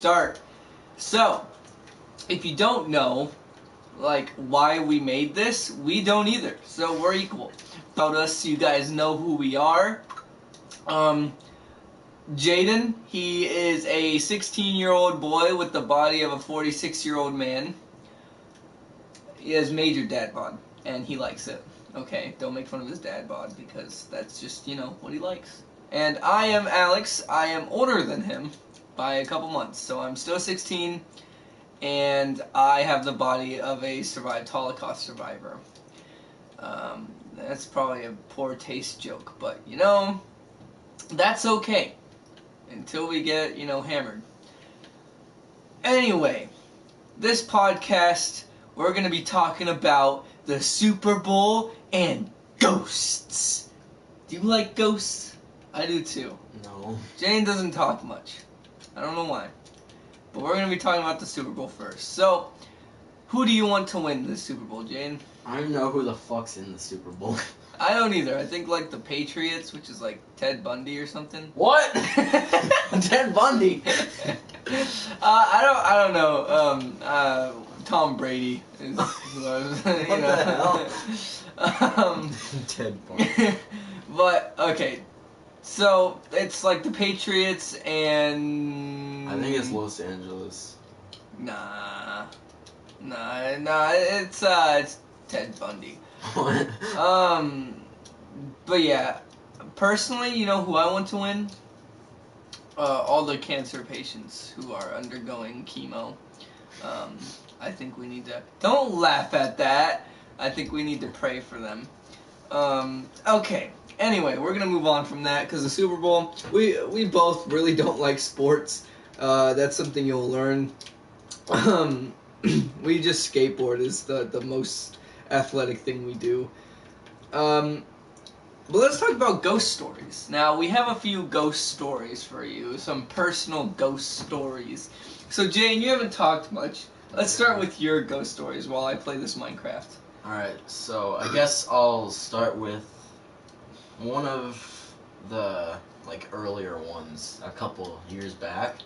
Start. So, if you don't know, like, why we made this, we don't either. So we're equal. About us, you guys know who we are. Jaden, he is a 16-year-old boy with the body of a 46-year-old man. He has major dad bod, and he likes it. Okay, don't make fun of his dad bod, because that's just, what he likes. And I am Alex. I am older than him by a couple months, so I'm still 16, and I have the body of a survived Holocaust survivor. That's probably a poor taste joke, but that's okay until we get hammered. Anyway, this podcast we're going to be talking about the Super Bowl and ghosts. Do you like ghosts? I do too. No. Jane doesn't talk much. I don't know why. But we're going to be talking about the Super Bowl first. So, who do you want to win this Super Bowl, Jane? I don't know who the fuck's in the Super Bowl. I don't either. I think like the Patriots, which is like Ted Bundy or something. What? Ted Bundy. I don't know. Tom Brady is who I was, What the hell? Ted Bundy. But okay. So it's like the Patriots and I think it's Los Angeles. Nah. It's Ted Bundy. What? But yeah, personally, you know who I want to win? All the cancer patients who are undergoing chemo. I think we need to. Don't laugh at that. I think we need to pray for them. Okay. Anyway, we're gonna move on from that because the Super Bowl. We both really don't like sports. That's something you'll learn. We just skateboard is the most athletic thing we do. But let's talk about ghost stories. Now, we have a few ghost stories for you. Some personal ghost stories. So, Jane, you haven't talked much. Let's start with your ghost stories while I play this Minecraft. Alright, so I guess I'll start with one of the earlier ones a couple years back.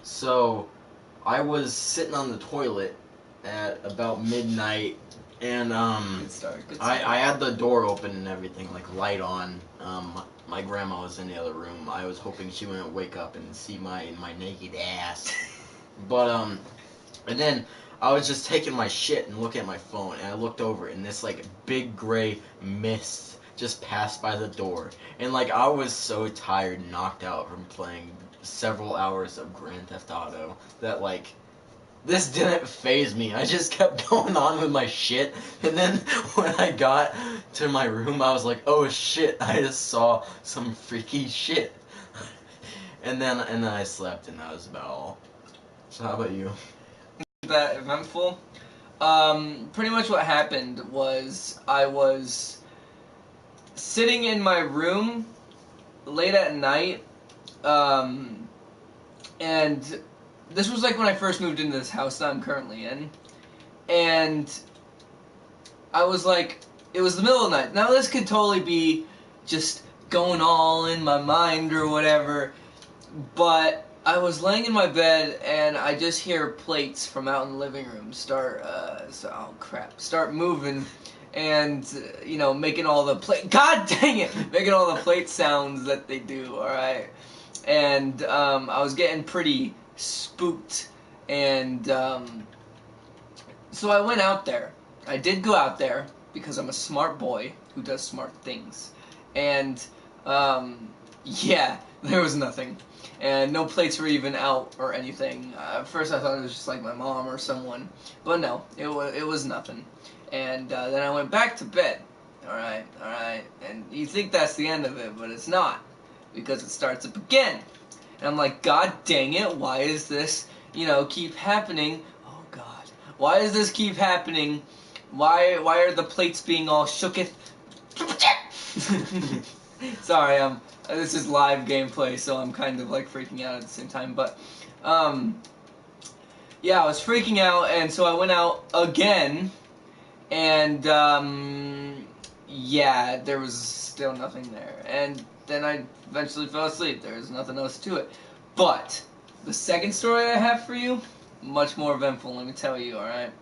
So I was sitting on the toilet at about midnight, and Good start. I had the door open and everything, light on. My grandma was in the other room. I was hoping she wouldn't wake up and see my naked ass. But and then I was just taking my shit and looking at my phone, and I looked over, and this big gray mist just passed by the door, and I was so tired and knocked out from playing several hours of Grand Theft Auto that this didn't faze me. I just kept going on with my shit, and then when I got to my room, I was like, oh shit, I just saw some freaky shit. And then I slept, and that was about all. So how about you? That eventful? Pretty much what happened was I was sitting in my room late at night, and this was when I first moved into this house that I'm currently in, and I was it was the middle of the night. Now this could totally be just going all in my mind or whatever, but I was laying in my bed and I just hear plates from out in the living room start moving, and making all the God dang it, making all the plate sounds that they do. All right, and I was getting pretty spooked, and so I went out there. I did go out there because I'm a smart boy who does smart things, and yeah, there was nothing, and no plates were even out or anything. At first I thought it was just my mom or someone, but no, it was nothing. And then I went back to bed. Alright, and you think that's the end of it, but it's not, because it starts up again. And I'm like, God dang it, why is this, keep happening? Oh God, why does this keep happening? Why are the plates being all shooketh? Sorry, this is live gameplay, so I'm kind of freaking out at the same time, but, yeah, I was freaking out, and so I went out again, and, yeah, there was still nothing there, and then I eventually fell asleep. There was nothing else to it, but The second story I have for you, much more eventful, let me tell you, alright?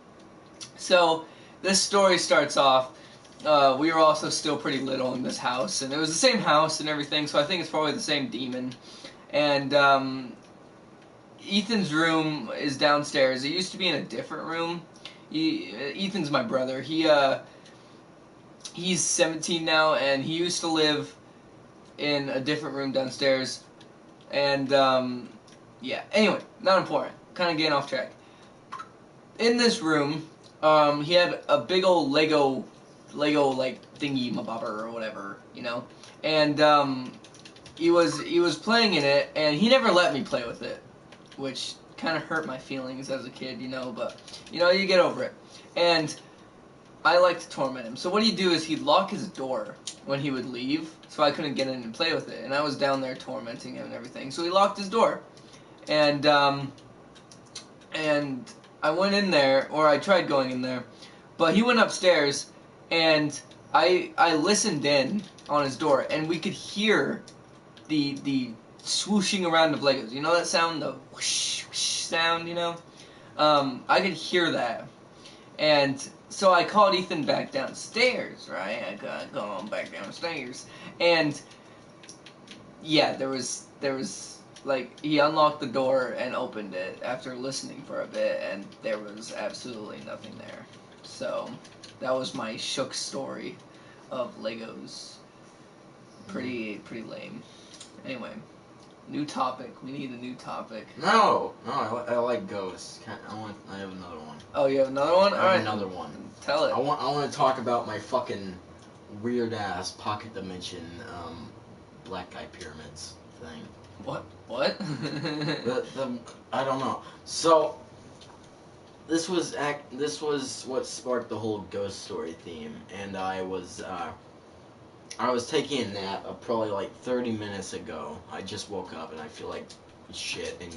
So, this story starts off, we were also still pretty little in this house, and it was the same house and everything, so I think it's probably the same demon. And, Ethan's room is downstairs. It used to be in a different room. Ethan's my brother. He's 17 now, and he used to live in a different room downstairs. And, yeah. Anyway, not important. Kind of getting off track. In this room, he had a big old Lego like thingy mabobber or whatever, you know. And he was playing in it, and he never let me play with it, which kind of hurt my feelings as a kid, you know. But you know, you get over it. And I like to torment him. So what he'd do is he'd lock his door when he would leave, so I couldn't get in and play with it. And I was down there tormenting him and everything. So he locked his door, and I went in there, or I tried going in there, but he went upstairs, and I listened in on his door, and we could hear the swooshing around of Legos. You know that sound, the whoosh whoosh sound, you know? I could hear that, and so I called Ethan back downstairs, right? I got going back downstairs, and yeah, there was like, he unlocked the door and opened it after listening for a bit, and there was absolutely nothing there. So that was my shook story of Legos. Pretty lame. Anyway, new topic. We need a new topic. No, I like ghosts. I have another one. Oh, you have another one? I have Alright. another one. Tell it. I want to talk about my fucking weird ass pocket dimension black guy pyramids thing. What? I don't know. So this was what sparked the whole ghost story theme, and I was taking a nap probably like 30 minutes ago. I just woke up and I feel like shit, and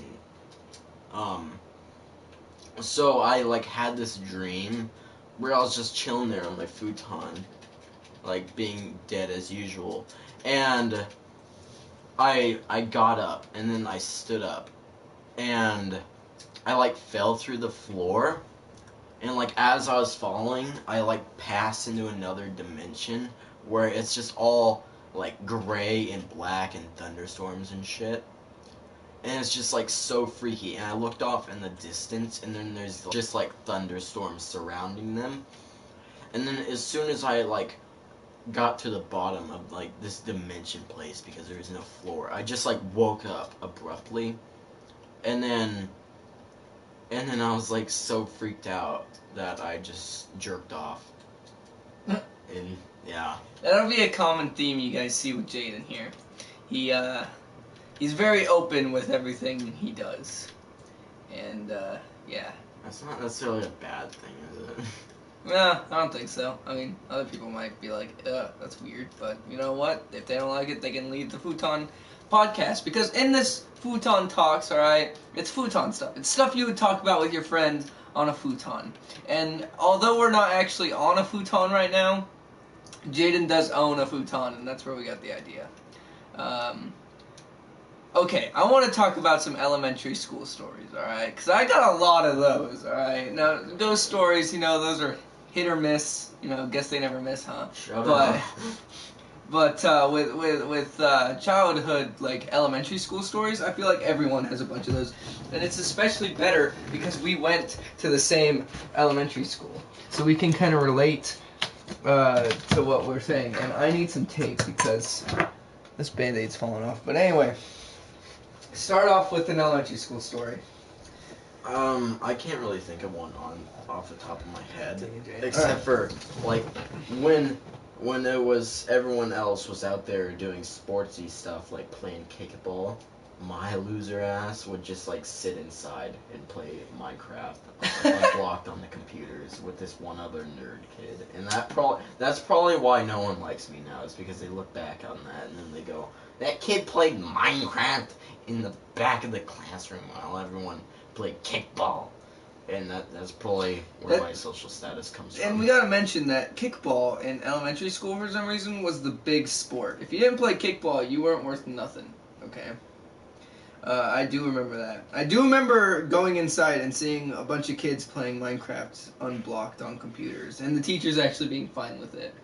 so I like had this dream where I was just chilling there on my futon, like being dead as usual, and I got up, and then I stood up, and I like fell through the floor, and like as I was falling, I like passed into another dimension where it's just all like gray and black and thunderstorms and shit. And it's just like so freaky, and I looked off in the distance, and then there's just like thunderstorms surrounding them. And then as soon as I like got to the bottom of like this dimension place, because there was no floor, I just like woke up abruptly, and then I was like so freaked out that I just jerked off. And yeah, that'll be a common theme you guys see with Jaden here. He's very open with everything he does, and yeah. That's not necessarily a bad thing, is it? No, I don't think so. I mean, other people might be like, that's weird, but you know what? If they don't like it, they can leave the Futon podcast, because in this Futon Talks, alright, it's Futon stuff. It's stuff you would talk about with your friend on a futon. And although we're not actually on a futon right now, Jaden does own a futon, and that's where we got the idea. Okay, I want to talk about some elementary school stories, alright? Because I got a lot of those, alright? Now, those stories, you know, those are hit or miss. You know, guess they never miss, huh? Shut up. But with childhood, like, elementary school stories, I feel like everyone has a bunch of those. And it's especially better because we went to the same elementary school. So we can kind of relate to what we're saying. And I need some tape because this Band-Aid's falling off. But anyway, start off with an elementary school story. I can't really think of one off the top of my head, except for like when it was everyone else was out there doing sportsy stuff like playing kickball, my loser ass would just like sit inside and play Minecraft unblocked on the computers with this one other nerd kid, and that's probably why no one likes me now, is because they look back on that and then they go, that kid played Minecraft in the back of the classroom while everyone played kickball. And that's probably where my social status comes from. And we gotta mention that kickball in elementary school, for some reason, was the big sport. If you didn't play kickball, you weren't worth nothing, okay? I do remember that. I do remember going inside and seeing a bunch of kids playing Minecraft unblocked on computers, and the teachers actually being fine with it.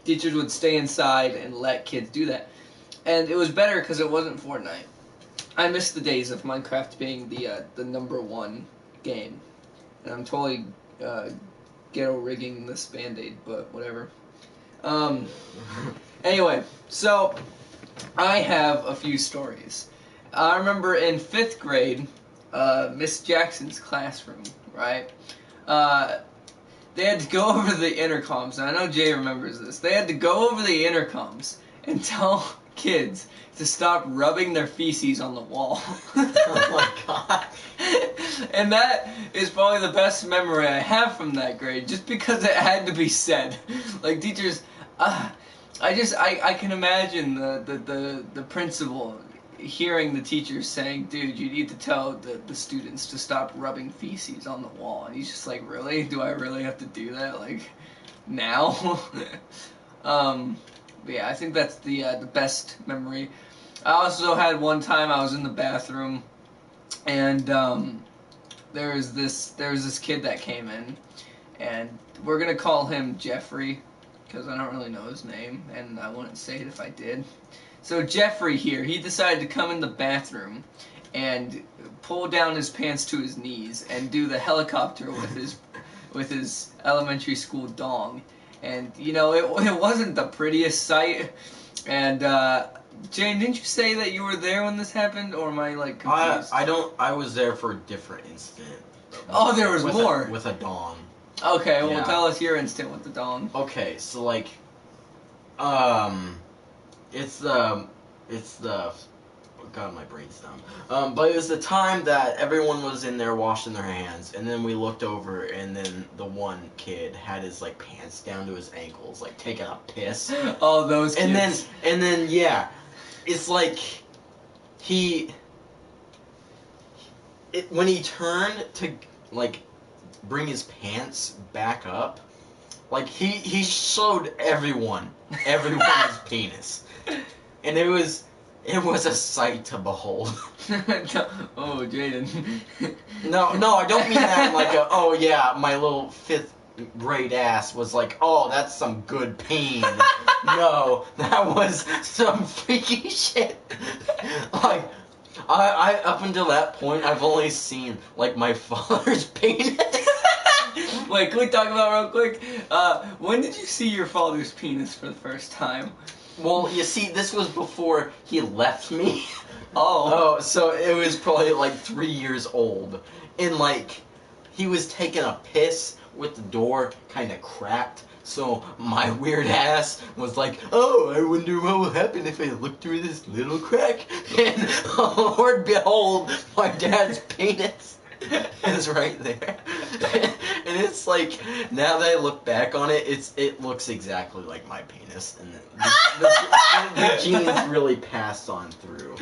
Teachers would stay inside and let kids do that. And it was better because it wasn't Fortnite. I miss the days of Minecraft being the number one game. And I'm totally ghetto rigging this Band-Aid, but whatever. Anyway, so I have a few stories. I remember in 5th grade, Miss Jackson's classroom, right? They had to go over the intercoms, and I know Jay remembers this. They had to go over the intercoms and tell kids to stop rubbing their feces on the wall. Oh my god. And that is probably the best memory I have from that grade, just because it had to be said. Like, teachers, I can imagine the principal hearing the teachers saying, dude, you need to tell the students to stop rubbing feces on the wall. And he's just like, really? Do I really have to do that? Like, now? But yeah, I think that's the best memory. I also had one time I was in the bathroom, and there was this kid that came in, and we're gonna call him Jeffrey, because I don't really know his name, and I wouldn't say it if I did. So Jeffrey here, he decided to come in the bathroom and pull down his pants to his knees and do the helicopter with his elementary school dong. And, you know, it wasn't the prettiest sight. And, Jane, didn't you say that you were there when this happened, or am I, like, confused? I was there for a different incident. Oh, there was more. With a dong. Okay, well, Yeah. tell us your incident with the dong. Okay, so, like, it's the, oh god, my brain's dumb. But it was the time that everyone was in there washing their hands, and then we looked over, and then the one kid had his, like, pants down to his ankles, like, taking a piss. Oh, those kids. And then, yeah, it's like, when he turned to, like, bring his pants back up, like, he showed everyone his penis. And it was a sight to behold. Oh, Jaden. No, I don't mean that in like a, oh yeah, my little 5th grade ass was like, oh, that's some good pain. No, that was some freaky shit. Like, I up until that point, I've only seen, like, my father's penis. Wait, can we talk about real quick? When did you see your father's penis for the first time? Well, you see, this was before he left me. Oh. Oh, so it was probably like 3 years old. And like, he was taking a piss with the door kind of cracked. So my weird ass was like, oh, I wonder what will happen if I look through this little crack. And Lord behold, my dad's penis is right there. And it's like, now that I look back on it, it looks exactly like my penis. And the genes really passed on through.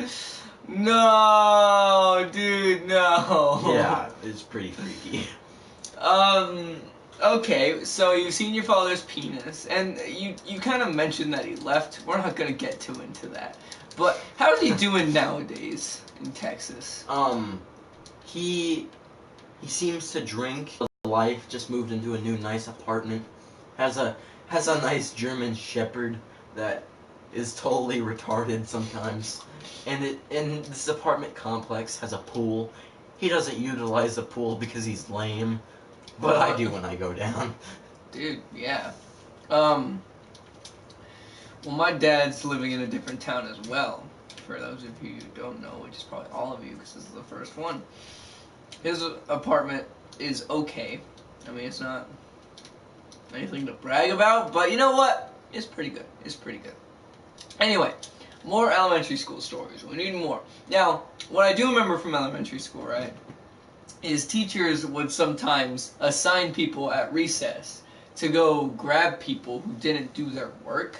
No, dude, no. Yeah, it's pretty freaky. Okay, so you've seen your father's penis, and you kind of mentioned that he left. We're not gonna get too into that. But how's he doing nowadays in Texas? He seems to drink life, just moved into a new nice apartment. Has a nice German shepherd that is totally retarded sometimes. And this apartment complex has a pool. He doesn't utilize the pool because he's lame. But I do when I go down. Dude, yeah. Well, my dad's living in a different town as well. For those of you who don't know, which is probably all of you, because this is the first one. His apartment is okay. I mean, it's not anything to brag about, but you know what? It's pretty good. It's pretty good. Anyway, more elementary school stories. We need more. Now, what I do remember from elementary school, right, is teachers would sometimes assign people at recess to go grab people who didn't do their work,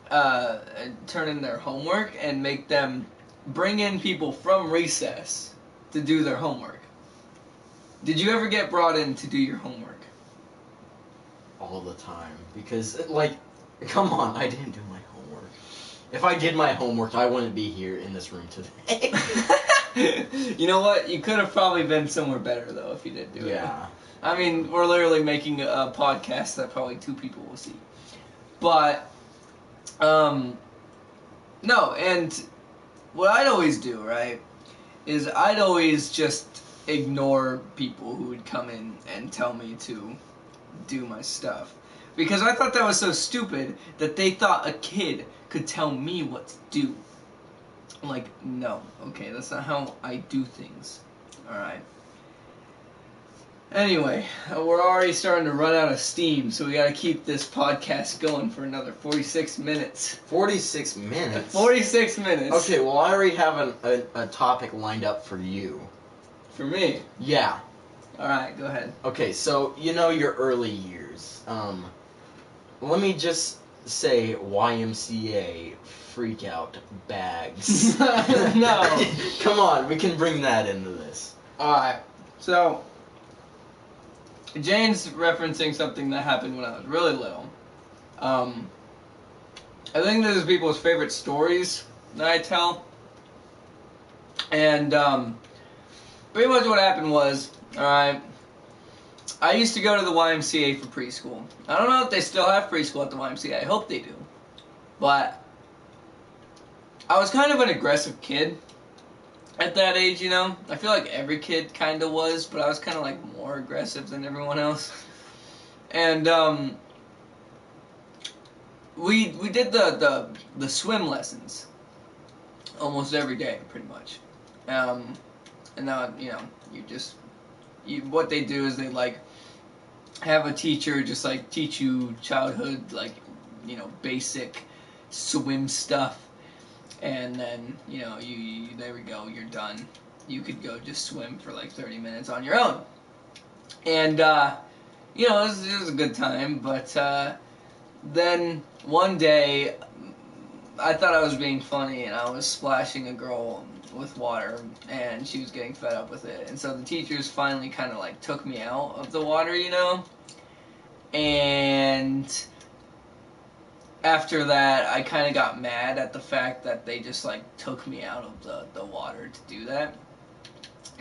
and turn in their homework, and make them bring in people from recess to do their homework. Did you ever get brought in to do your homework? All the time. Because, like, come on, I didn't do my homework. If I did my homework, I wouldn't be here in this room today. You know what? You could have probably been somewhere better though if you did do it. Yeah. I mean, we're literally making a podcast that probably 2 people will see. But, no, and what I'd always do, right, is I'd always just ignore people who would come in and tell me to do my stuff. Because I thought that was so stupid that they thought a kid could tell me what to do. I'm like, no, okay, that's not how I do things. Alright. Anyway, we're already starting to run out of steam, so we gotta keep this podcast going for another 46 minutes. 46 minutes? 46 minutes. Okay, well, I already have a topic lined up for you. For me? Yeah. Alright, go ahead. Okay, so, you know your early years. Let me just say YMCA freak-out bags. No. Come on, we can bring that into this. Alright, so Jane's referencing something that happened when I was really little. I think this is people's favorite stories that I tell. And pretty much what happened was, alright, I used to go to the YMCA for preschool. I don't know if they still have preschool at the YMCA. I hope they do. But I was kind of an aggressive kid at that age, you know. I feel like every kid kind of was, but I was kind of like more aggressive than everyone else. And we did the swim lessons almost every day, pretty much. And now, you know, what they do is they like have a teacher just like teach you childhood, like, you know, basic swim stuff. And then, you know, you there we go, you're done. You could go just swim for like 30 minutes on your own. And, you know, it was a good time, but then one day I thought I was being funny and I was splashing a girl with water and she was getting fed up with it. And so the teachers finally kind of like took me out of the water, you know? And after that, I kind of got mad at the fact that they just, like, took me out of the water to do that.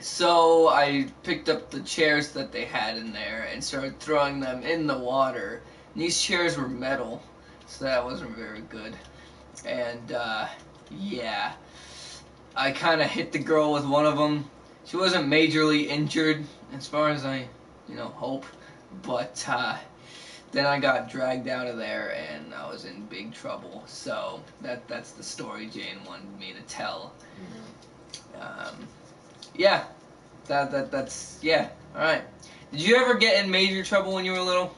So I picked up the chairs that they had in there and started throwing them in the water. And these chairs were metal, so that wasn't very good. And, yeah. I kind of hit the girl with one of them. She wasn't majorly injured, as far as I, you know, hope. But, then I got dragged out of there and I was in big trouble. So that's the story Jane wanted me to tell. Mm-hmm. Yeah, that's yeah. All right. Did you ever get in major trouble when you were little?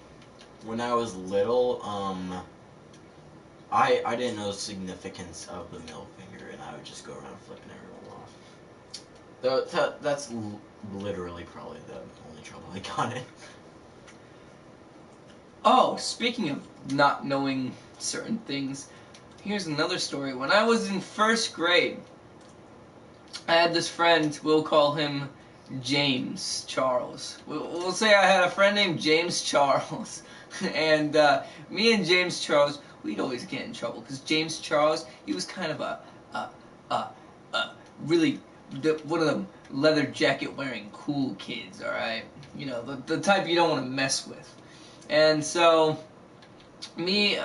When I was little, I didn't know the significance of the middle finger, and I would just go around flipping everyone off. That's literally probably the only trouble I got in. Oh, speaking of not knowing certain things, here's another story. When I was in 1st grade, I had this friend, we'll call him James Charles. We'll say I had a friend named James Charles. And me and James Charles, we'd always get in trouble, because James Charles, he was kind of a really, one of them leather jacket wearing cool kids, alright? You know, the type you don't want to mess with. And so, me,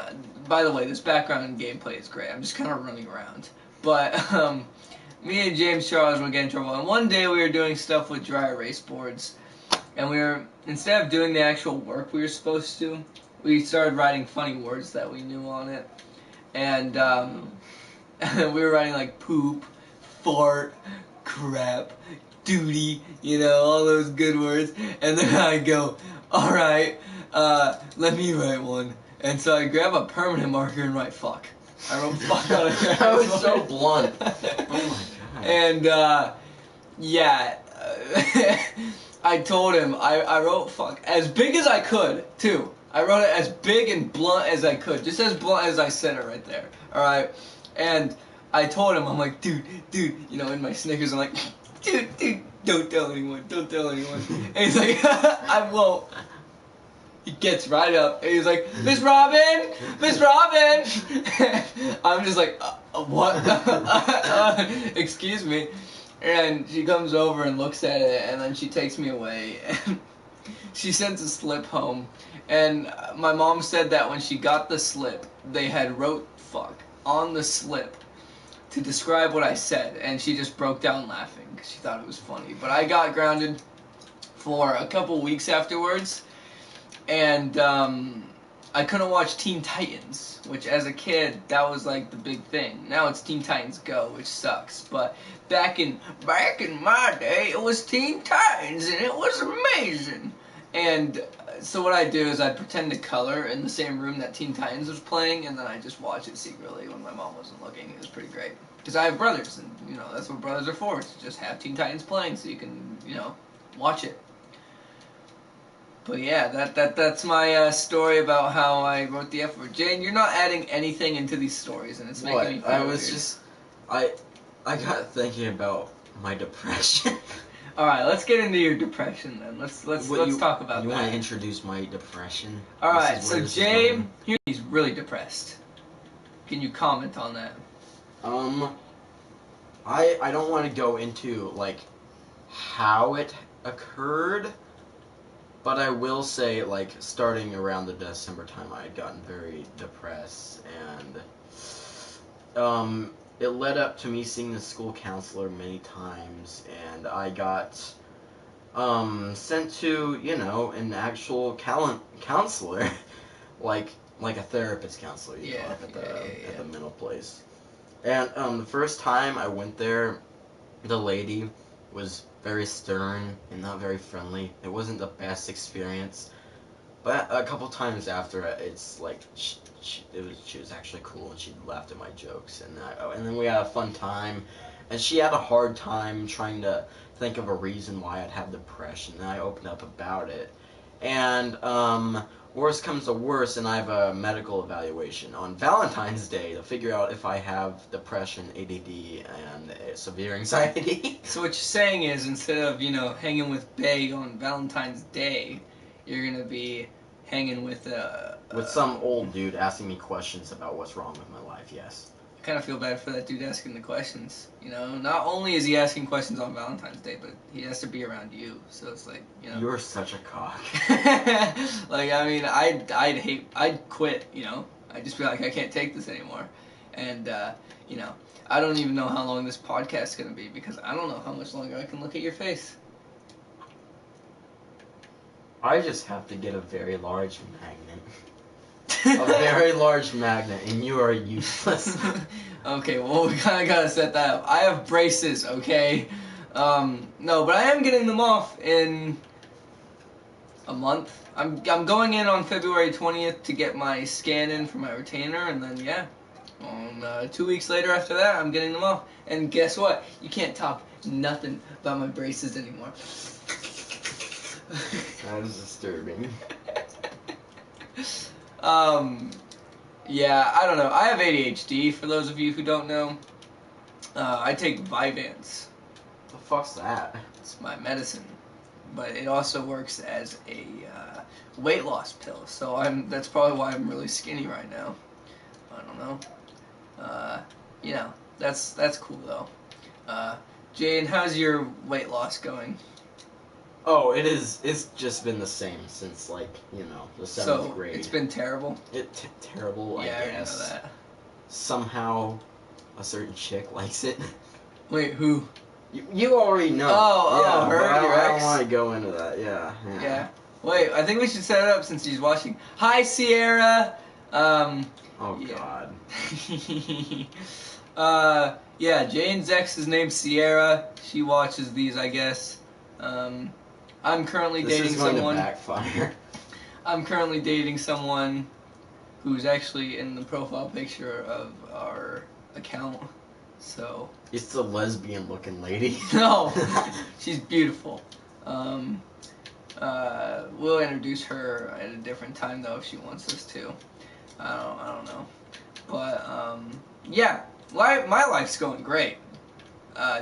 by the way, this background gameplay is great. I'm just kind of running around. But, me and James Charles would get in trouble. And one day we were doing stuff with dry erase boards. And we were, instead of doing the actual work we were supposed to, we started writing funny words that we knew on it. And, we were writing like poop, fart, crap, duty, you know, all those good words. And then I go, alright, let me write one. And so I grab a permanent marker and write fuck. I wrote fuck on it. That was so blunt. Oh my god. And, yeah. I told him, I wrote fuck as big as I could, too. I wrote it as big and blunt as I could. Just as blunt as I said it right there. Alright? And I told him, I'm like, dude, you know, in my Snickers, I'm like, dude, don't tell anyone. And he's like, I won't. He gets right up, and he's like, Miss Robin! I'm just like, what? Excuse me. And she comes over and looks at it, and then she takes me away, and she sends a slip home. And my mom said that when she got the slip, they had wrote "fuck" on the slip to describe what I said, and she just broke down laughing because she thought it was funny. But I got grounded for a couple weeks afterwards, and I couldn't watch Teen Titans, which as a kid, that was like the big thing. Now it's Teen Titans Go, which sucks. But back in my day, it was Teen Titans, and it was amazing. And so what I'd do is I'd pretend to color in the same room that Teen Titans was playing, and then I'd just watch it secretly when my mom wasn't looking. It was pretty great. Because I have brothers, and, you know, that's what brothers are for. To just have Teen Titans playing so you can, you know, watch it. But yeah, that's my story about how I wrote the F word. Jane, you're not adding anything into these stories, and it's making me feel I was weird. just, I got thinking about my depression. All right, let's get into your depression then. Let's talk about You that. want to introduce my depression? All right, so Jane, he's really depressed. Can you comment on that? I don't want to go into like how it occurred, but I will say like starting around the December time, I had gotten very depressed, and it led up to me seeing the school counselor many times, and I got sent to, you know, an actual counselor, like a therapist counselor, you know, at the mental place. And the first time I went there, the lady was very stern and not very friendly. It wasn't the best experience, but a couple times after, it's like she was actually cool, and she laughed at my jokes, and then we had a fun time, and she had a hard time trying to think of a reason why I'd have depression, and I opened up about it, and worst comes to worst, and I have a medical evaluation on Valentine's Day to figure out if I have depression, ADD, and severe anxiety. So what you're saying is, instead of, you know, hanging with Bae on Valentine's Day, you're gonna be hanging with some old dude asking me questions about what's wrong with my life. Yes. I kind of feel bad for that dude asking the questions. You know, not only is he asking questions on Valentine's Day, but he has to be around you. So it's like, you know. You're such a cock. Like, I mean, I'd quit. You know, I'd just be like, I can't take this anymore, and you know, I don't even know how long this podcast is gonna be because I don't know how much longer I can look at your face. I just have to get a very large magnet. A very large magnet, and you are useless. Okay, well, we kind of gotta set that up. I have braces, okay? No, but I am getting them off in a month. I'm going in on February 20th to get my scan in for my retainer, and then, yeah, 2 weeks later after that, I'm getting them off. And guess what? You can't talk nothing about my braces anymore. That is disturbing. Yeah, I don't know. I have ADHD, for those of you who don't know. I take Vyvanse. The fuck's that? It's my medicine. But it also works as a weight loss pill. So that's probably why I'm really skinny right now. I don't know. You know, that's cool though. Jane, how's your weight loss going? Oh, it's just been the same since, like, you know, the 7th grade. It's been terrible? Terrible, I guess. I know that. Somehow, a certain chick likes it. Wait, who? You already know. Oh, her, I your ex? don't want to go into that, Yeah. Wait, I think we should set it up since she's watching. Hi, Sierra! Oh, yeah. God. Yeah, Jane's ex is named Sierra. She watches these, I guess. I'm currently dating someone. This is going to backfire. I'm currently dating someone who's actually in the profile picture of our account. So. It's the lesbian-looking lady. No, she's beautiful. We'll introduce her at a different time though if she wants us to. I don't know. But yeah, my life's going great.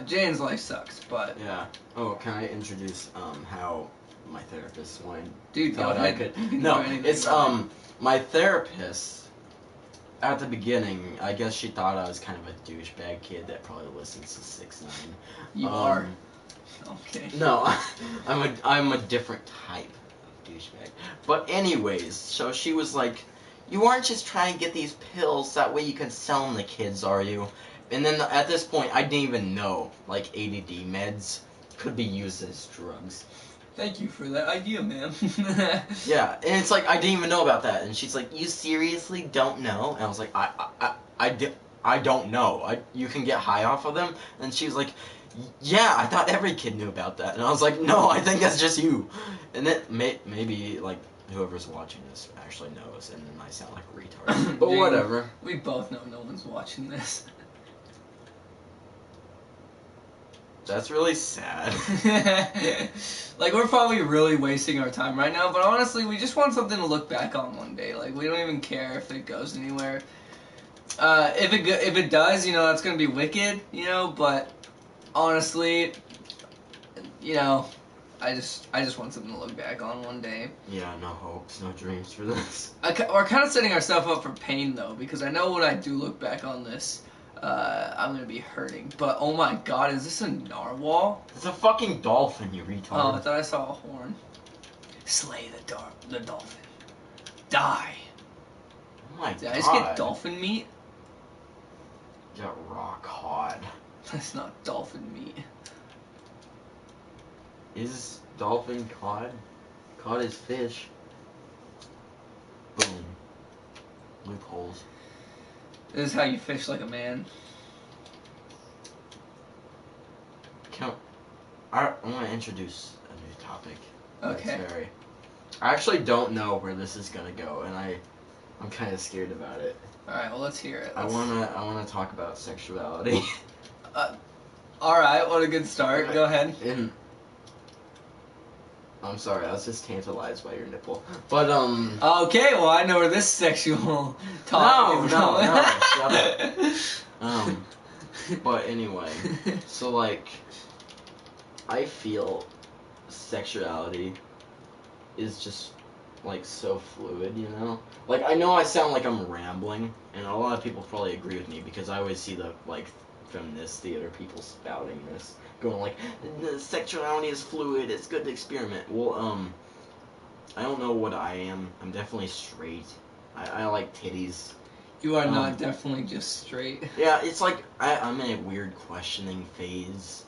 Jane's life sucks, but yeah. Oh, can I introduce how my therapist wanted? Dude, go ahead. No, it's my therapist at the beginning, I guess she thought I was kind of a douchebag kid that probably listens to 6ix9ine. You are. Okay. No, I'm a different type of douchebag. But anyways, so she was like, "You aren't just trying to get these pills that way you can sell them to kids, are you?" And then at this point, I didn't even know like ADD meds could be used as drugs. Thank you for that idea, ma'am. Yeah, and it's like I didn't even know about that, and she's like, "You seriously don't know?" And I was like, I don't know. You can get high off of them." And she was like, "Yeah, I thought every kid knew about that." And I was like, "No, I think that's just you." And then maybe like whoever's watching this actually knows, and it might sound like a retard, but Jane, whatever. We both know no one's watching this. That's really sad. Like, we're probably really wasting our time right now, but honestly, we just want something to look back on one day. Like, we don't even care if it goes anywhere. If it does, you know, that's gonna be wicked, you know, but honestly, you know, I just want something to look back on one day. Yeah, no hopes, no dreams for this. We're kind of setting ourselves up for pain, though, because I know when I do look back on this, I'm gonna be hurting. But oh my god, is this a narwhal? It's a fucking dolphin, you retard. Oh, I thought I saw a horn. Slay the dolphin. Die. Oh my Did god. I just get dolphin meat? You got rock hard. That's not dolphin meat. Is dolphin cod? Cod is fish. Boom. Loopholes. This is how you fish like a man. I want to introduce a new topic. Okay. I actually don't know where this is gonna go, and I'm kind of scared about it. All right, well, let's hear it. I wanna talk about sexuality. All right, what a good start. Go ahead. And I'm sorry, I was just tantalized by your nipple. But Okay, well, I know where this sexual talk is going. No, shut up. But anyway, so like, I feel sexuality is just like so fluid, you know? Like, I know I sound like I'm rambling, and a lot of people probably agree with me because I always see the like feminist theater people spouting this, going like, the sexuality is fluid, it's good to experiment. Well, I don't know what I am. I'm definitely straight. I like titties. You are not definitely just straight. Yeah, it's like I'm in a weird questioning phase.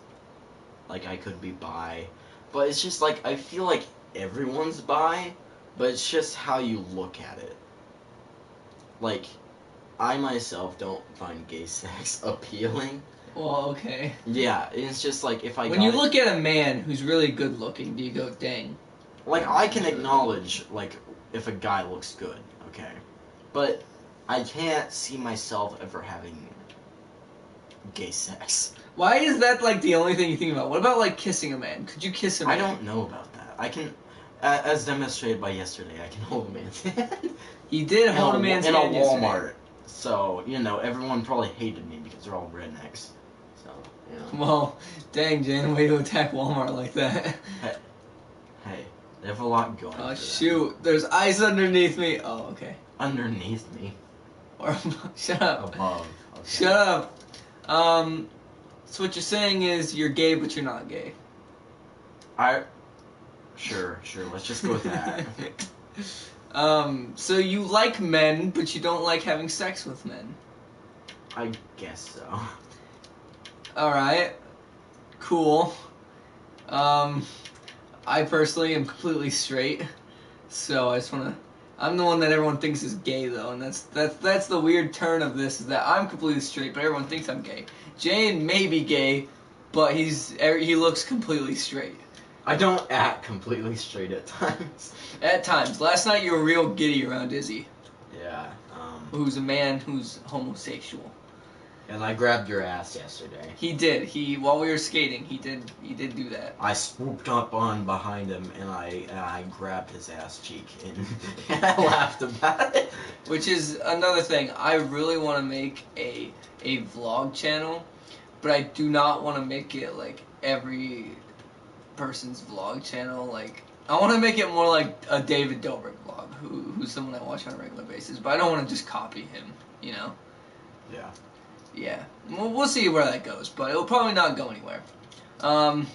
Like, I could be bi, but it's just like I feel like everyone's bi, but it's just how you look at it. Like, I myself don't find gay sex appealing. Well, okay. Yeah, it's just like if I when you look at a man who's really good looking, do you go, dang? Like, I can acknowledge like if a guy looks good, okay, but I can't see myself ever having gay sex. Why is that like the only thing you think about? What about like kissing a man? Could you kiss a man? I don't know about that. I can, as demonstrated by yesterday, I can hold a man's hand. He did hold a man's hand in a Walmart. yesterday. So, you know, everyone probably hated me because they're all rednecks. So, you know. Well, dang, Jane, way to attack Walmart like that. Hey, they have a lot going Oh, for shoot. There's ice underneath me. Oh, okay. Underneath me. Or, shut up. Above. Okay. Shut up. So what you're saying is you're gay, but you're not gay. Sure, let's just go with that. So you like men, but you don't like having sex with men. I guess so. Alright. Cool. I personally am completely straight. So I just wanna... I'm the one that everyone thinks is gay, though, and that's the weird turn of this, is that I'm completely straight, but everyone thinks I'm gay. Jane may be gay, but he looks completely straight. I don't act completely straight at times. At times. Last night you were real giddy around Izzy. Yeah, Who's a man who's homosexual. And I grabbed your ass yesterday. He did. While we were skating, he did do that. I swooped up on behind him and I grabbed his ass cheek and I laughed about it. Which is another thing. I really want to make a vlog channel, but I do not want to make it like every person's vlog channel. Like, I want to make it more like a David Dobrik vlog, who's someone I watch on a regular basis, but I don't want to just copy him. you know? Yeah. Yeah. We'll see where that goes, but it'll probably not go anywhere. I'm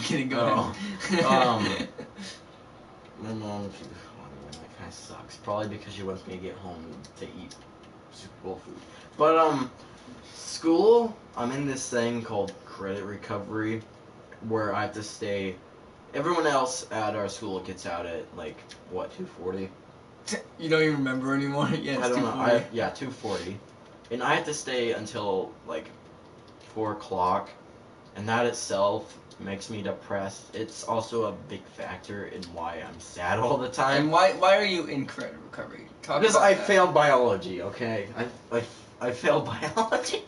kidding, go ahead. My mom, that kind of sucks. Probably because she wants me to get home to eat Super Bowl food. But, school, I'm in this thing called credit recovery, where I have to stay. Everyone else at our school gets out at, like, what, 2:40? You don't even remember anymore? Yeah, it's I don't know. 2:40. Yeah, 2:40. And I have to stay until, like, 4 o'clock, and that itself makes me depressed. It's also a big factor in why I'm sad all the time. And why are you in credit recovery? Because I failed biology, okay? I failed biology.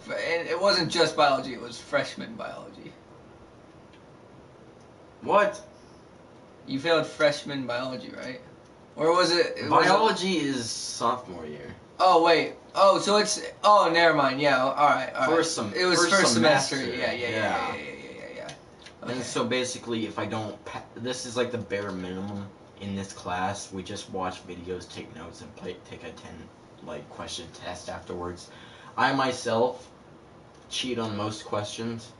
And it wasn't just biology, it was freshman biology. What? You failed freshman biology, right? Or was it... Biology is sophomore year. Oh, wait. Oh, so it's... Oh, never mind. Yeah, alright. It was first semester. Yeah. Yeah. Okay. And so basically, if I don't... This is like the bare minimum in this class. We just watch videos, take notes, and take a 10 question test afterwards. I myself cheat on most questions.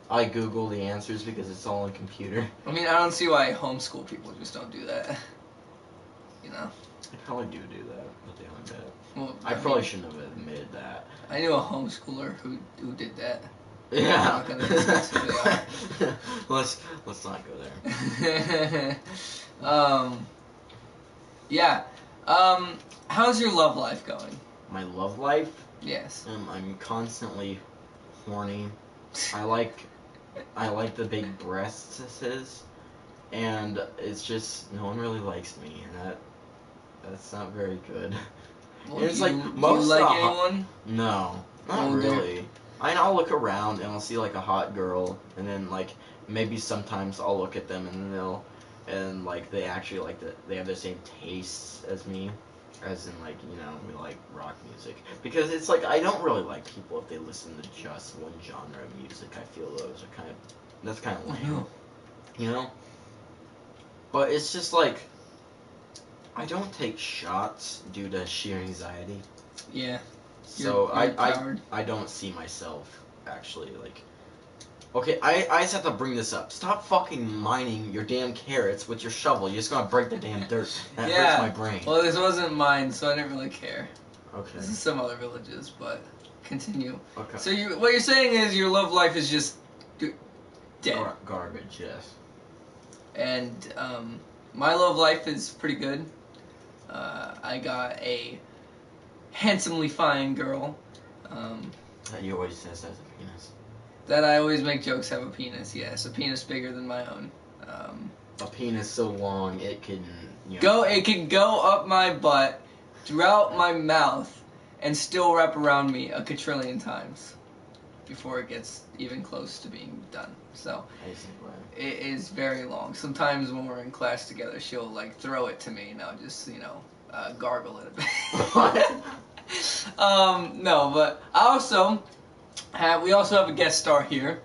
I Google the answers because it's all on computer. I mean, I don't see why homeschool people just don't do that. You know? They probably do that, but they don't do it. Well, I probably shouldn't have admitted that. I knew a homeschooler who did that. Yeah. I'm not gonna discuss who they are. Let's not go there. Yeah. How's your love life going? My love life? Yes. I'm constantly horny. I like the big breasts, and it's just no one really likes me, and that's not very good. Well, it's do like you most like anyone? No, not Older? really. I'll look around and I'll see like a hot girl, and then like maybe sometimes I'll look at them and like they actually they have the same tastes as me, as in like, you know, we like rock music, because it's like I don't really like people if they listen to just one genre of music. I feel that's kind of lame, you know. But it's just like I don't take shots due to sheer anxiety. Yeah. So You're I don't see myself actually like. Okay, I just have to bring this up. Stop fucking mining your damn carrots with your shovel. You're just gonna break the damn dirt. That hurts my brain. Well, this wasn't mine, so I didn't really care. Okay. This is some other villages, but continue. Okay. So what you're saying is your love life is just dead. Garbage, yes. And my love life is pretty good. I got a handsomely fine girl. That you always says has a penis. That I always make jokes have a penis. Yes, a penis bigger than my own. A penis so long it can It can go up my butt, throughout my mouth, and still wrap around me a quadrillion times before it gets even close to being done. So it is very long. Sometimes when we're in class together, she'll like throw it to me, and I'll just gargle it a bit. What? No, but we also have a guest star here.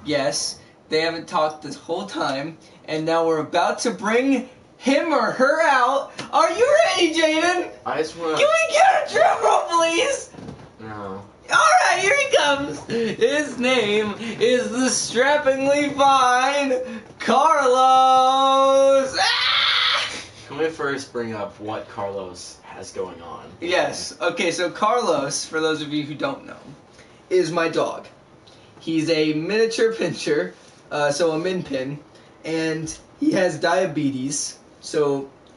Yes, they haven't talked this whole time, and now we're about to bring him or her out. Are you ready, Jaden? I just wanna. Can we get a drum roll, please? No. Alright, here he comes. His name is the strappingly fine Carlos. Ah! Can we first bring up what Carlos has going on? Yes. Okay, so Carlos, for those of you who don't know, is my dog. He's a miniature pinscher, so a min pin, and he has diabetes,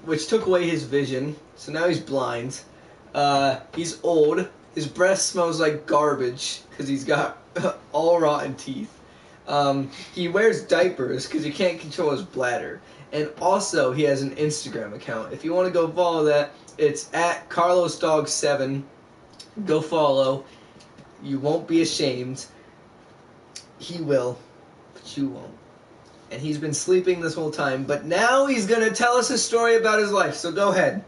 which took away his vision, so now he's blind. He's old. His breath smells like garbage because he's got all rotten teeth. He wears diapers because he can't control his bladder. And also, he has an Instagram account. If you want to go follow that, it's at CarlosDog7. Go follow. You won't be ashamed. He will, but you won't. And he's been sleeping this whole time, but now he's going to tell us a story about his life, so go ahead.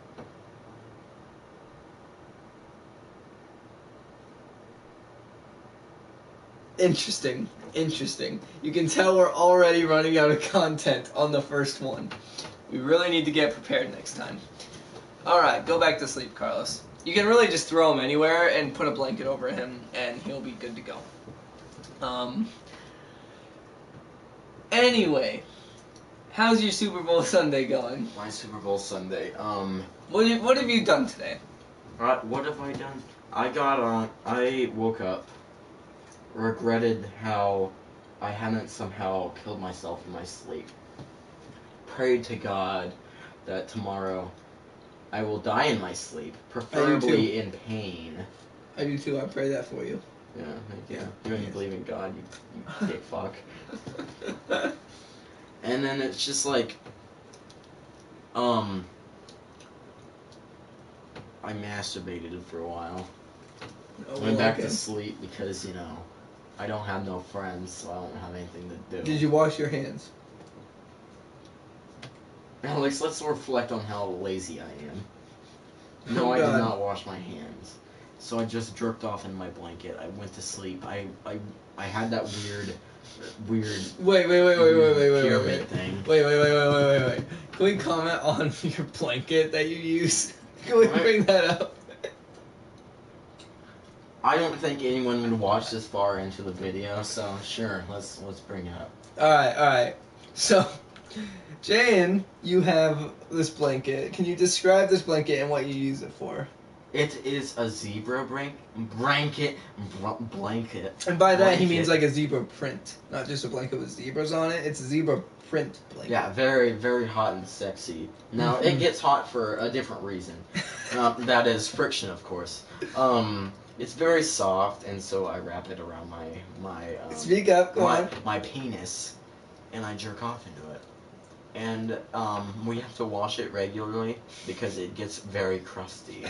Interesting. You can tell we're already running out of content on the first one. We really need to get prepared next time. Alright, go back to sleep, Carlos. You can really just throw him anywhere and put a blanket over him, and he'll be good to go. Anyway, how's your Super Bowl Sunday going? My Super Bowl Sunday. What have you done today? What have I done? I woke up, regretted how I hadn't somehow killed myself in my sleep. Prayed to God that tomorrow I will die in my sleep, preferably in pain. I do too. I pray that for you. Yeah, thank you. You don't even believe in God, you dick fuck. And then it's just like, I masturbated for a while. Went back to sleep because, I don't have no friends, so I don't have anything to do. Did you wash your hands? Alex, let's reflect on how lazy I am. No, I did not wash my hands. So I just jerked off in my blanket. I went to sleep. I had that weird Wait, pyramid thing. Wait. Can we comment on your blanket that you use? Can we bring that up? I don't think anyone would watch this far into the video, so sure, let's bring it up. Alright. So, Jane, you have this blanket. Can you describe this blanket and what you use it for? It is a zebra blanket. And by that he means like a zebra print, not just a blanket with zebras on it. It's a zebra print blanket. Yeah, very, very hot and sexy. Now, it gets hot for a different reason. That is friction, of course. It's very soft, and so I wrap it around my Speak up, go on. My penis, and I jerk off into it. And we have to wash it regularly because it gets very crusty.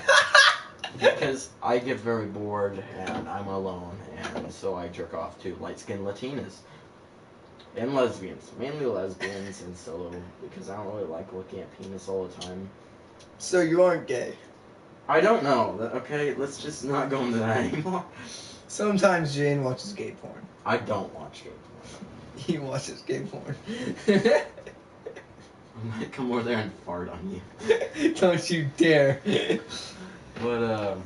Because I get very bored and I'm alone, and so I jerk off to light-skinned Latinas. And lesbians. Mainly lesbians, and so, because I don't really like looking at penis all the time. So you aren't gay? I don't know, okay? Let's just not go into that anymore. Sometimes Jane watches gay porn. I don't watch gay porn. He watches gay porn. I might come over there and fart on you. Don't you dare. But,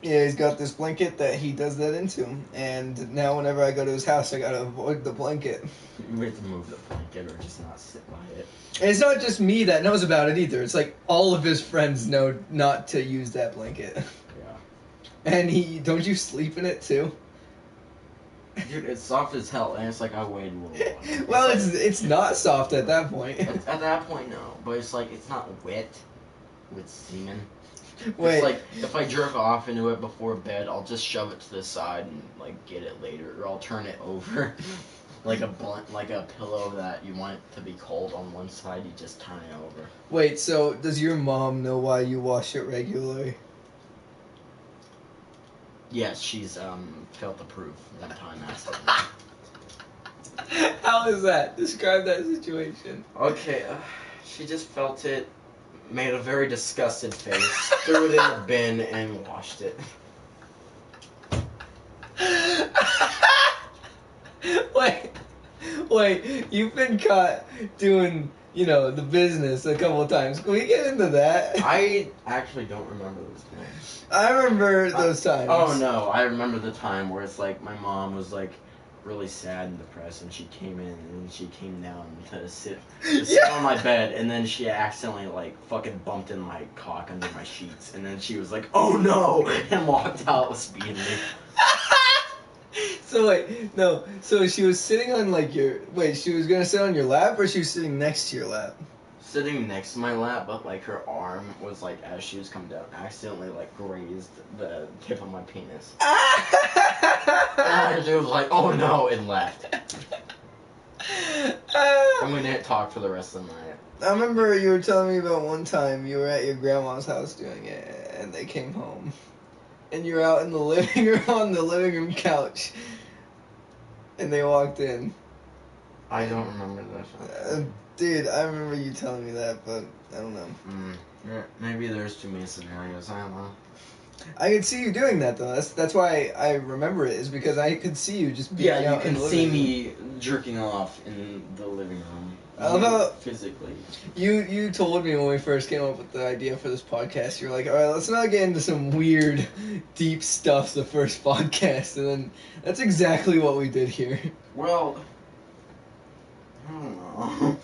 yeah, he's got this blanket that he does that into. And now whenever I go to his house, I gotta avoid the blanket. We have to move the blanket or just not sit by it. And it's not just me that knows about it either. It's like all of his friends know not to use that blanket. Yeah. And don't you sleep in it too? Dude, it's soft as hell, and it's like I waited a little while. Well, it's not soft at that point. At that point, no. But it's like, it's not wet with semen. Wait. It's like, if I jerk off into it before bed, I'll just shove it to the side and, like, get it later. Or I'll turn it over. Like a pillow that you want it to be cold on one side, you just turn it over. Wait, so does your mom know why you wash it regularly? Yes, she's felt the proof that time after. How is that? Describe that situation. Okay, she just felt it, made a very disgusted face, threw it in the bin, and washed it. Wait, you've been caught doing, the business a couple of times. Can we get into that? I actually don't remember those times. I remember those times. Oh no, I remember the time where it's like my mom was like really sad and depressed, and she came in and she came down to sit on my bed, and then she accidentally like fucking bumped in my cock under my sheets, and then she was like, "Oh no," and walked out speedily. So she was sitting on she was gonna sit on your lap, or she was sitting next to your lap? Sitting next to my lap, but like her arm was like, as she was coming down, accidentally like grazed the tip of my penis. And she was like, "Oh no," and left. And we didn't talk for the rest of the night. I remember you were telling me about one time you were at your grandma's house doing it, and they came home. And you're out in the living room on the living room couch. And they walked in. I don't remember that. Dude, I remember you telling me that, but I don't know. Maybe there's too many scenarios. I don't know. I could see you doing that though. That's why I remember it, is because I could see you just being Yeah, you out in can the see living room. me jerking off in the living room. I love how Physically. you told me when we first came up with the idea for this podcast, you're like, all right, let's not get into some weird, deep stuff the first podcast, and then that's exactly what we did here. Well, I don't know.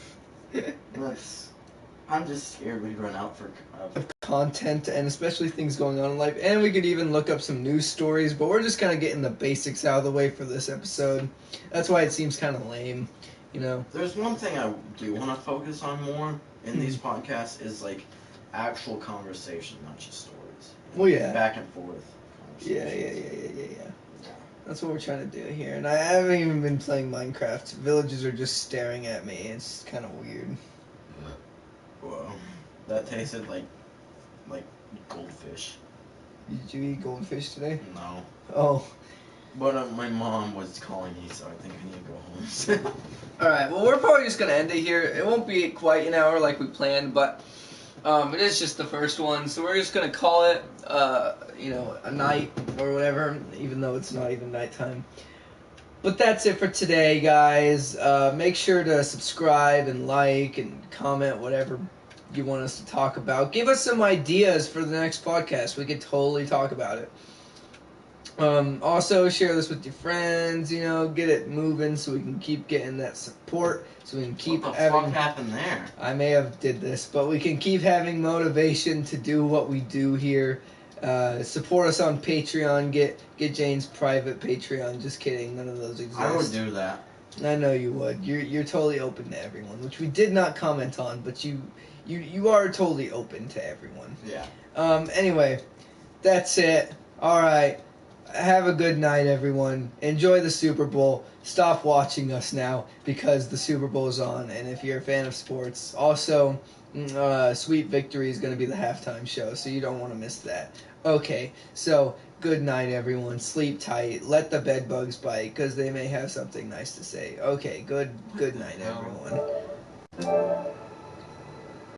I'm just scared we'd run out Of content, and especially things going on in life, and we could even look up some news stories, but we're just kind of getting the basics out of the way for this episode. That's why it seems kind of lame, you know. There's one thing I do want to focus on more in these podcasts is like actual conversation, not just stories. Well, yeah. Back and forth. Yeah. That's what we're trying to do here, and I haven't even been playing Minecraft. Villagers are just staring at me. It's kind of weird. Whoa, that tasted like goldfish. Did you eat goldfish today? No. Oh. But my mom was calling me, so I think I need to go home. Alright, well, we're probably just going to end it here. It won't be quite an hour like we planned, but it is just the first one, so we're just going to call it, a night or whatever, even though it's not even nighttime. But that's it for today, guys. Make sure to subscribe and like and comment whatever you want us to talk about. Give us some ideas for the next podcast. We could totally talk about it. Also, share this with your friends. Get it moving so we can keep getting that support. So we can keep what the having. fuck happened there? I may have did this, but we can keep having motivation to do what we do here. Support us on Patreon. Get Jane's private Patreon. Just kidding. None of those exist. I would do that. I know you would. You're totally open to everyone, which we did not comment on, but you are totally open to everyone. Yeah. Anyway, that's it. All right. Have a good night, everyone. Enjoy the Super Bowl. Stop watching us now because the Super Bowl is on, and if you're a fan of sports, also, Sweet Victory is going to be the halftime show, so you don't want to miss that. Okay, so good night, everyone. Sleep tight. Let the bed bugs bite because they may have something nice to say. Okay, good night, everyone.